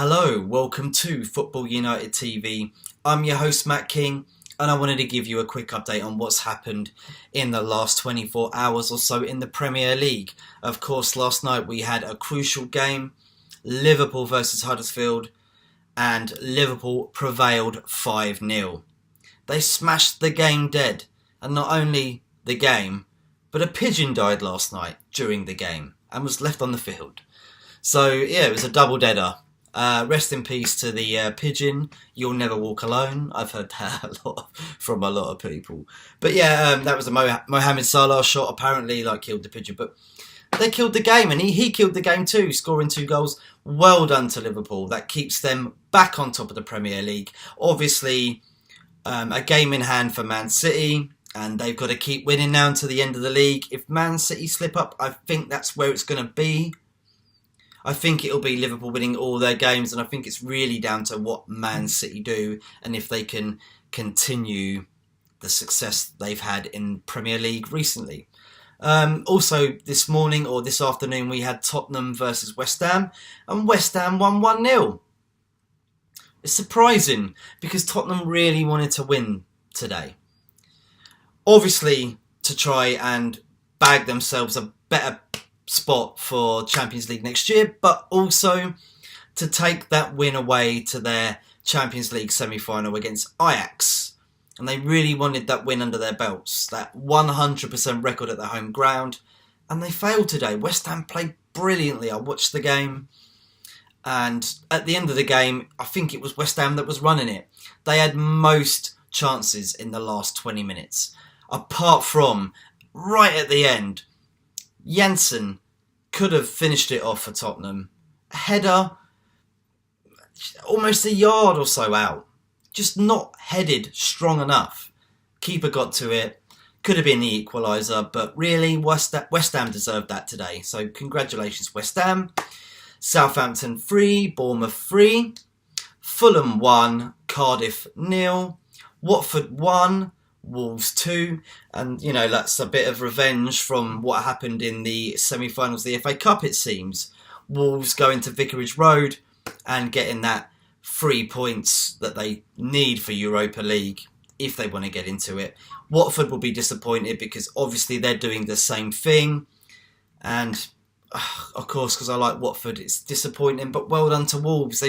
Hello, welcome to Football United TV. I'm your host Matt King, and I wanted to give you a quick update on what's happened in the last 24 hours or so in the Premier League. Of course, last night we had a crucial game, Liverpool versus Huddersfield, and Liverpool prevailed 5-0. They smashed the game dead, and not only the game, but a pigeon died last night during the game and was left on the field. So yeah, it was a double-deader. Rest in peace to the pigeon. You'll never walk alone. I've heard that from a lot of people. But yeah, that was a Mohamed Salah shot. Apparently, killed the pigeon. But they killed the game, and he killed the game too, scoring 2 goals. Well done to Liverpool. That keeps them back on top of the Premier League. Obviously, a game in hand for Man City, and they've got to keep winning now until the end of the league. If Man City slip up, I think that's where it's going to be. I think it'll be Liverpool winning all their games, and I think it's really down to what Man City do and if they can continue the success they've had in Premier League recently. Also, this morning or this afternoon, we had Tottenham versus West Ham, and West Ham won 1-0. It's surprising because Tottenham really wanted to win today. Obviously, to try and bag themselves a better spot for Champions League next year, but also to take that win away to their Champions League semi-final against Ajax. And they really wanted that win under their belts, that 100% record at their home ground, and they failed today. West Ham played brilliantly. I watched the game, and at the end of the game, I think it was West Ham that was running it. They had most chances in the last 20 minutes, apart from right at the end. Janssen could have finished it off for Tottenham. A header, almost a yard or so out. Just not headed strong enough. Keeper got to it. Could have been the equaliser, but really West Ham deserved that today. So congratulations West Ham. Southampton 3, Bournemouth 3. Fulham 1, Cardiff 0. Watford 1. Wolves 2, and that's a bit of revenge from what happened in the semi-finals of the FA Cup, it seems. Wolves going to Vicarage Road and getting that 3 points that they need for Europa League if they want to get into it. Watford will be disappointed because obviously they're doing the same thing, and of course, because I like Watford, it's disappointing, but well done to Wolves.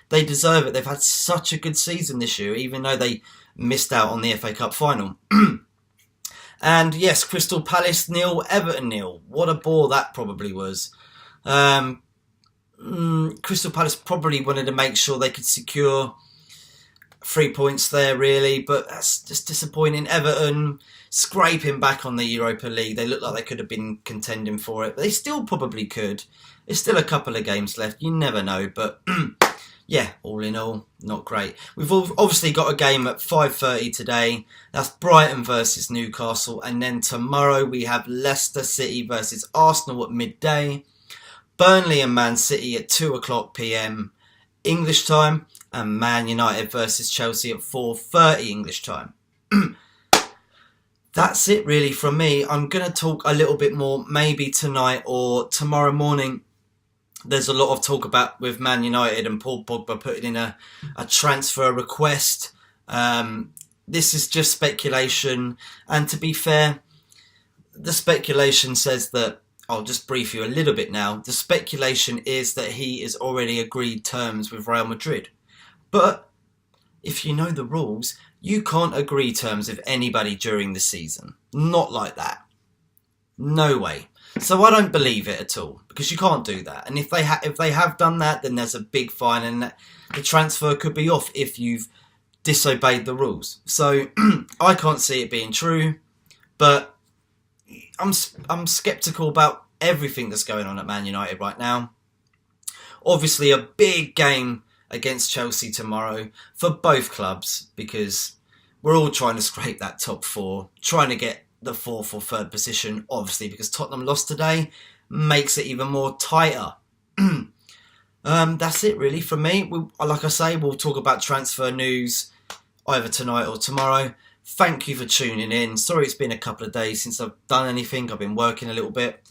They deserve it. They've had such a good season this year, even though they missed out on the FA Cup final. And yes, Crystal Palace 0, Everton 0. What a bore that probably was. Crystal Palace probably wanted to make sure they could secure 3 points there, really, but that's just disappointing. Everton scraping back on the Europa League. They look like they could have been contending for it, but they still probably could. There's still a couple of games left. You never know, but yeah, all in all, not great. We've obviously got a game at 5:30 today. That's Brighton versus Newcastle. And then tomorrow we have Leicester City versus Arsenal at midday. Burnley and Man City at 2 o'clock p.m. English time. And Man United versus Chelsea at 4:30 English time. That's it really from me. I'm going to talk a little bit more maybe tonight or tomorrow morning. There's a lot of talk about with Man United and Paul Pogba putting in a transfer request. This is just speculation. And to be fair, the speculation says that, I'll just brief you a little bit now. The speculation is that he has already agreed terms with Real Madrid. But if you know the rules, you can't agree terms with anybody during the season. Not like that. No way. So I don't believe it at all, because you can't do that. And if they have done that, then there's a big fine, and the transfer could be off if you've disobeyed the rules. So I can't see it being true, but I'm sceptical about everything that's going on at Man United right now. Obviously, a big game against Chelsea tomorrow for both clubs, because we're all trying to scrape that top 4, trying to get the 4th or 3rd position, obviously, because Tottenham lost today, makes it even more tighter. That's it really from me. Like I say, we'll talk about transfer news either tonight or tomorrow. Thank you for tuning in. Sorry it's been a couple of days since I've done anything. I've been working a little bit.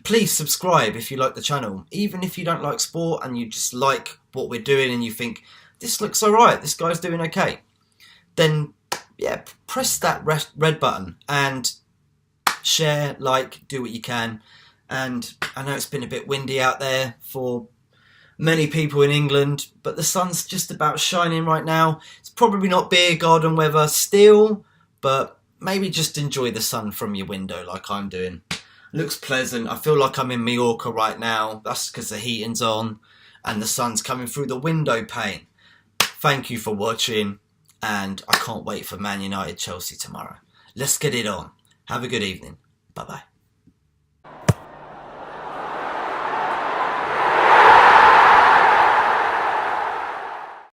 Please subscribe if you like the channel. Even if you don't like sport and you just like what we're doing and you think, this looks alright, this guy's doing okay, then yeah, press that red button and share, like, do what you can. And I know it's been a bit windy out there for many people in England, but the sun's just about shining right now. It's probably not beer garden weather still, but maybe just enjoy the sun from your window like I'm doing. Looks pleasant. I feel like I'm in Mallorca right now. That's because the heating's on and the sun's coming through the window pane. Thank you for watching, and I can't wait for Man United Chelsea tomorrow. Let's get it on. Have a good evening. Bye-bye.